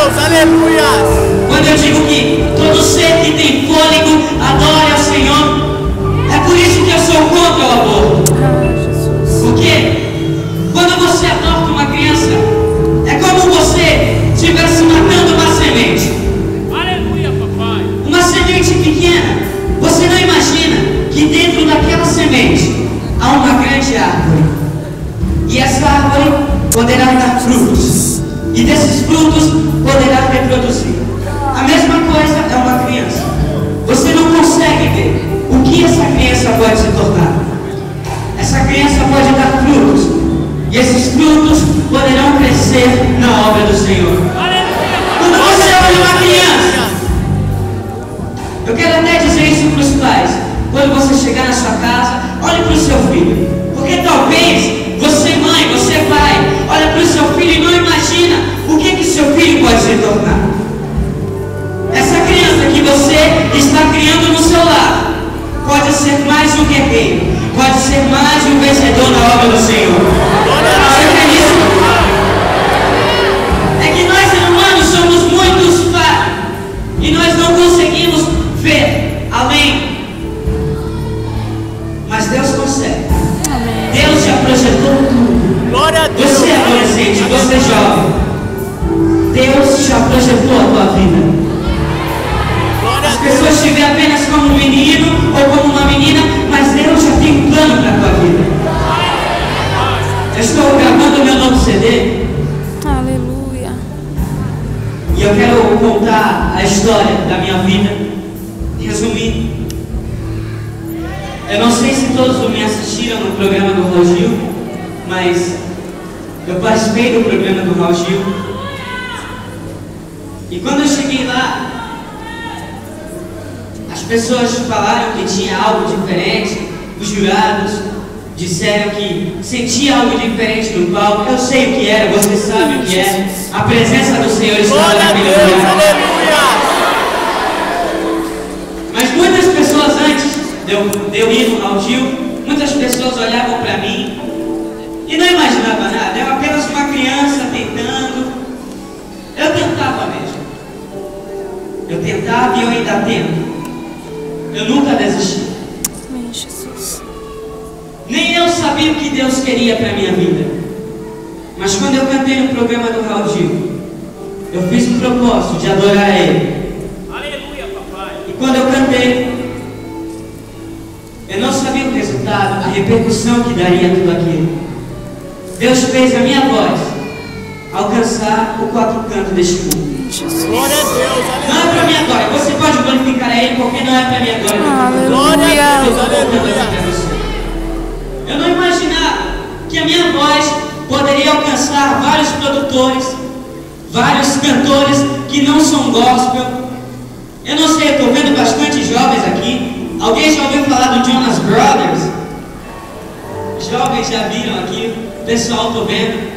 Deus, aleluia. Quando eu digo que todo ser que tem fôlego adore ao Senhor, é por isso que eu sou contra o aborto. Por quê? Quando você aborta uma criança, é como você estivesse matando uma semente. Aleluia, papai. Uma semente pequena. Você não imagina que dentro daquela semente há uma grande árvore. E essa árvore poderá dar frutos. E desses frutos poderá reproduzir. A mesma coisa é uma criança. Você não consegue ver o que essa criança pode se tornar. Essa criança pode dar frutos. E esses frutos poderão crescer na obra do Senhor. Quando você olha uma criança, eu quero até dizer isso para os pais. Quando você chegar na sua casa, olhe para o seu filho. Porque talvez você mãe, você pai, olha para o seu filho e não imagina o que seu filho pode se tornar. Essa criança que você está criando no seu lar pode ser mais um guerreiro, pode ser mais um vencedor na obra do Senhor. Você crê nisso? É que nós humanos somos muito falhos e nós não conseguimos ver além. Mas Deus consegue. Deus já projetou tudo. Glória a Deus. Você é adolescente, você é jovem. Deus já projetou a tua vida. As pessoas te veem apenas como um menino ou como uma menina, mas Deus já tem um plano para a tua vida. Eu estou gravando o meu novo CD. Aleluia. E eu quero contar a história da minha vida. Resumindo, eu não sei se todos me assistiram no programa do Raul Gil, mas eu participei do programa do Raul Gil. E quando eu cheguei lá, as pessoas falaram que tinha algo diferente. Os jurados disseram que sentia algo diferente no palco. Eu sei o que era, você sabe o que é. A presença do Senhor estava naquele lugar. Mas muitas pessoas antes de eu ir no Raul Gil, muitas pessoas olhavam para mim e não imaginavam nada. Eu apenas uma criança tentando. Eu tentava mesmo. Eu tentava e eu ainda tento. Eu nunca desisti. Amém, Jesus. Nem eu sabia o que Deus queria para a minha vida. Mas quando eu cantei no programa do Raul Gil, eu fiz um propósito de adorar a Ele. Aleluia, papai. E quando eu cantei, eu não sabia o resultado, a repercussão que daria tudo aquilo. Deus fez a minha voz alcançar o quatro cantos deste mundo. Glória a Deus, Não é para mim agora, você pode glorificar a Ele, porque não é para mim agora. glória a Deus, aleluia. Eu não imaginava que a minha voz poderia alcançar vários produtores, vários cantores que não são gospel. Eu não sei, eu estou vendo bastante jovens aqui. Alguém já ouviu falar do Jonas Brothers? Jovens já viram aqui, o pessoal estou vendo.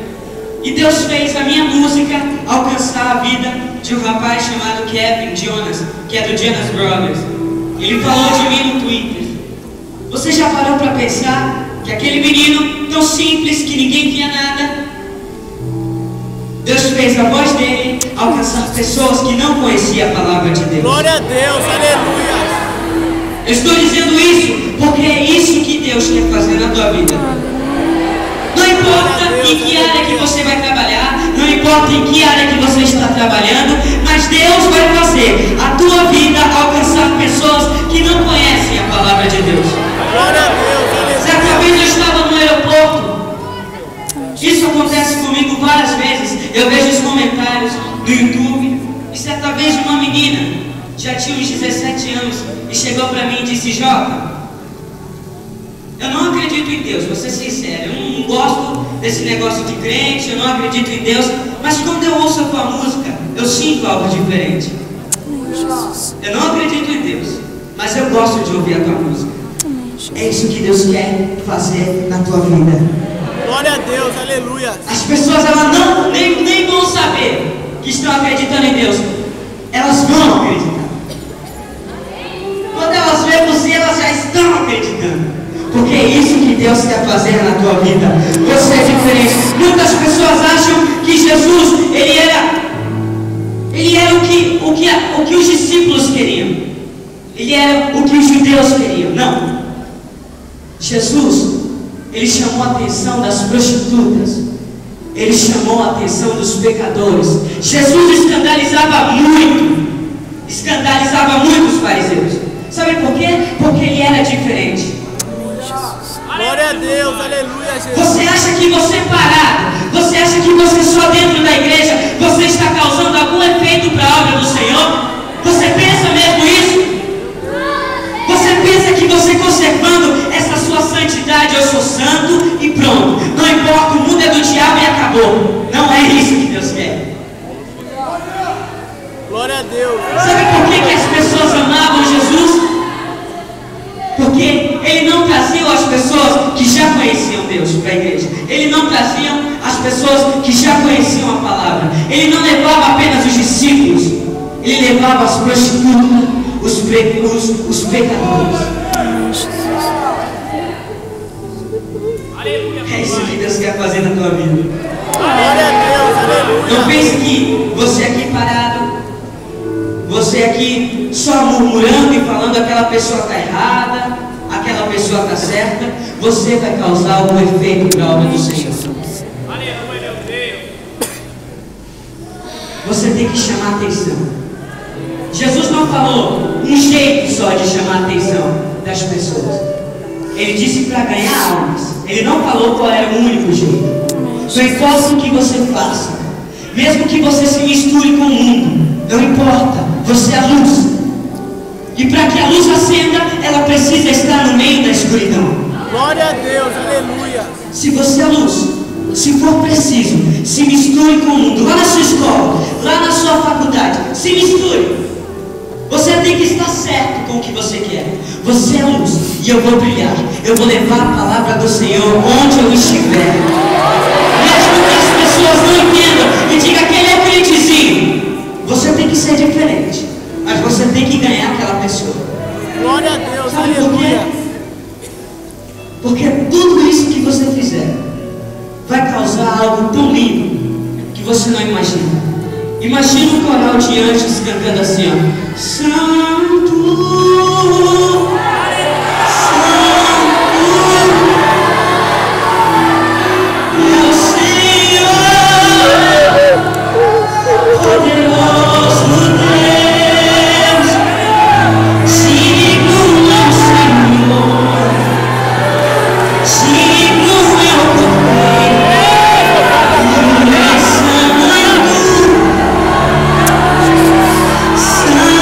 E Deus fez a minha música alcançar a vida de um rapaz chamado Kevin Jonas, que é do Jonas Brothers. Ele falou de mim no Twitter. Você já parou para pensar que aquele menino tão simples que ninguém via nada, Deus fez a voz dele alcançar pessoas que não conheciam a palavra de Deus. Glória a Deus, aleluia. Eu estou dizendo isso porque é isso que Deus quer fazer na tua vida. Não importa em que área que você vai trabalhar, não importa em que área que você está trabalhando, mas Deus vai fazer a tua vida alcançar pessoas que não conhecem a palavra de Deus. Glória a Deus, aleluia. Certa vez eu estava no aeroporto. Isso acontece comigo várias vezes. Eu vejo os comentários do YouTube. E certa vez uma menina, já tinha uns 17 anos, e chegou para mim e disse: Jota, eu não acredito em Deus, vou ser sincero. Eu não gosto desse negócio de crente, eu não acredito em Deus. Mas quando eu ouço a tua música, eu sinto algo diferente. Eu não acredito em Deus, mas eu gosto de ouvir a tua música. É isso que Deus quer fazer na tua vida. Glória a Deus, aleluia. As pessoas elas não, nem vão saber que estão acreditando em Deus. Elas vão acreditar. Quando elas veem você, elas já estão acreditando. Porque é isso que Deus quer fazer na tua vida. Você é diferente. Muitas pessoas acham que Jesus, ele era o que os discípulos queriam. Ele era o que os judeus queriam. Não. Jesus, ele chamou a atenção das prostitutas. Ele chamou a atenção dos pecadores. Jesus escandalizava muito os fariseus. Sabe por quê? Porque ele era diferente. Glória a Deus, aleluia, Jesus. Você acha que você parado, você acha que você só dentro da igreja, você está causando algum efeito para a obra do Senhor? Você pensa mesmo isso? Você pensa que você conservando essa sua santidade, eu sou santo e pronto, não importa, o mundo é do diabo e acabou. Não é isso que Deus quer. Glória a Deus. Sabe por que as pessoas amavam Jesus? Porque ele não trazia as pessoas que já conheciam Deus para a igreja. Ele não trazia as pessoas que já conheciam a palavra. Ele não levava apenas os discípulos. Ele levava as prostitutas, os pecadores. É isso que Deus quer fazer na tua vida. Glória a Deus, aleluia. Não pense que você aqui parado, você aqui só murmurando e falando aquela pessoa está errada, aquela pessoa está certa, você vai causar algum efeito para a obra do Senhor. Você tem que chamar a atenção. Jesus não falou um jeito só de chamar a atenção das pessoas. Ele disse para ganhar almas. Ele não falou qual era o único jeito. Não importa o que você faça, mesmo que você se misture com o mundo, não importa, você é a luz. E para que a luz acenda, ela precisa estar no meio da escuridão. Glória a Deus, aleluia. Se você é a luz, se for preciso, se misture com o mundo, lá na sua escola, lá na sua faculdade, se misture. Você tem que estar certo com o que você quer. Você é a luz e eu vou brilhar. Eu vou levar a palavra do Senhor onde eu estiver. Mesmo que as pessoas não entendam e digam que ele é crentezinho, você tem que ser diferente. Mas você tem que ganhar aquela pessoa. Glória a Deus, Sabe por quê? aleluia. Porque tudo isso que você fizer vai causar algo tão lindo que você não imagina. Imagina um coral de anjos cantando assim, ó. Santo, é o Senhor, poderoso Deus, digno é o Senhor, digno é o Cordeiro, Ele é santo. Santo,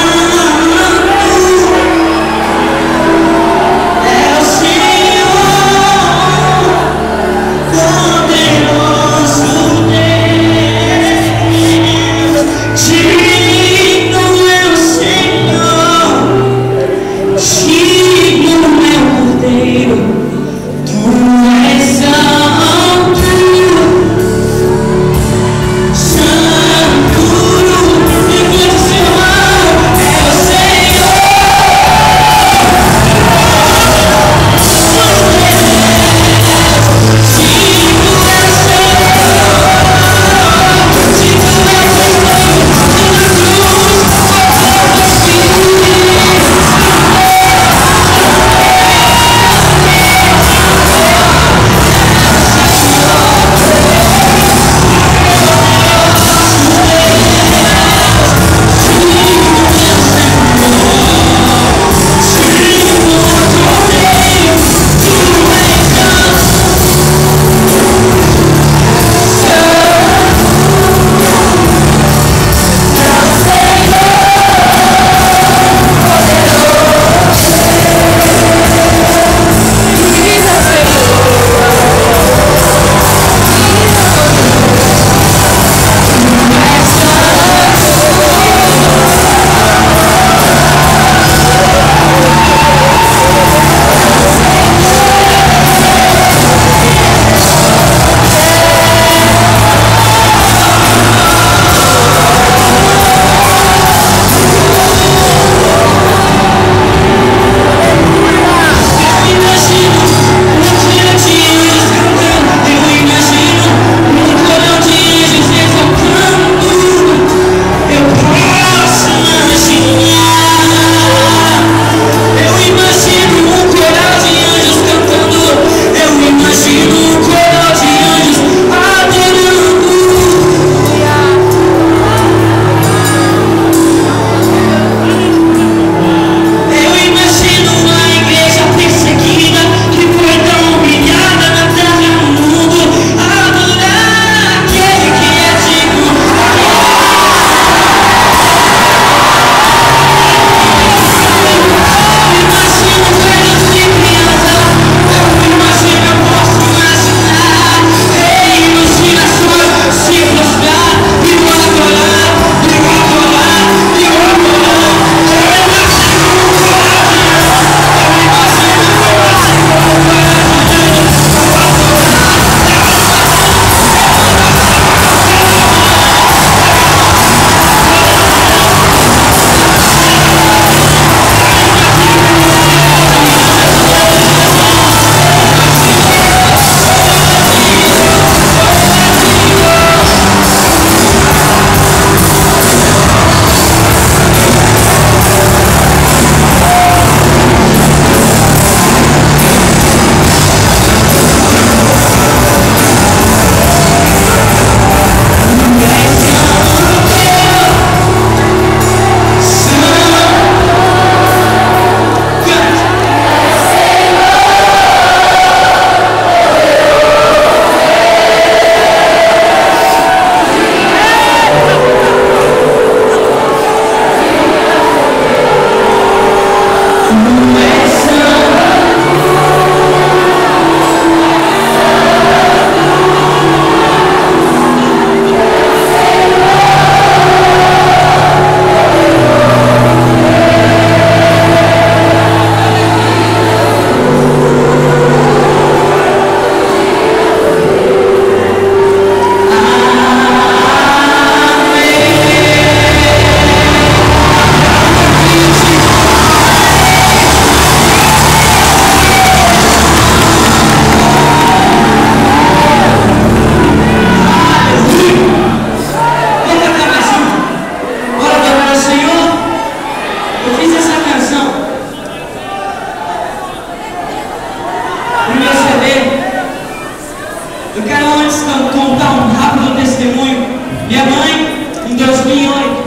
Minha mãe, em 2008,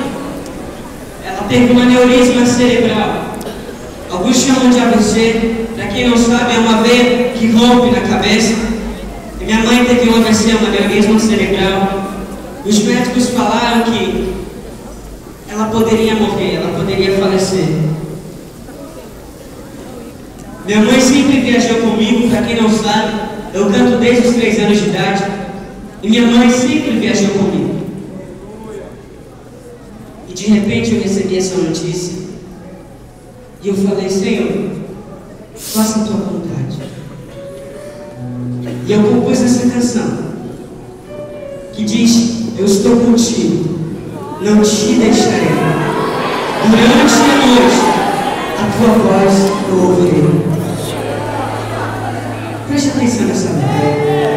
ela teve um aneurisma cerebral. Alguns chamam de AVC. Para quem não sabe, é uma veia que rompe na cabeça. E minha mãe teve um AVC, um aneurisma cerebral. Os médicos falaram que ela poderia morrer, ela poderia falecer. Minha mãe sempre viajou comigo. Para quem não sabe, eu canto desde os 3 anos de idade. E minha mãe sempre viajou comigo. E de repente eu recebi essa notícia. E eu falei: Senhor, faça a tua vontade. E eu compus essa canção que diz: eu estou contigo, não te deixarei. Durante a noite, a tua voz eu ouvirei. Preste atenção nessa letra.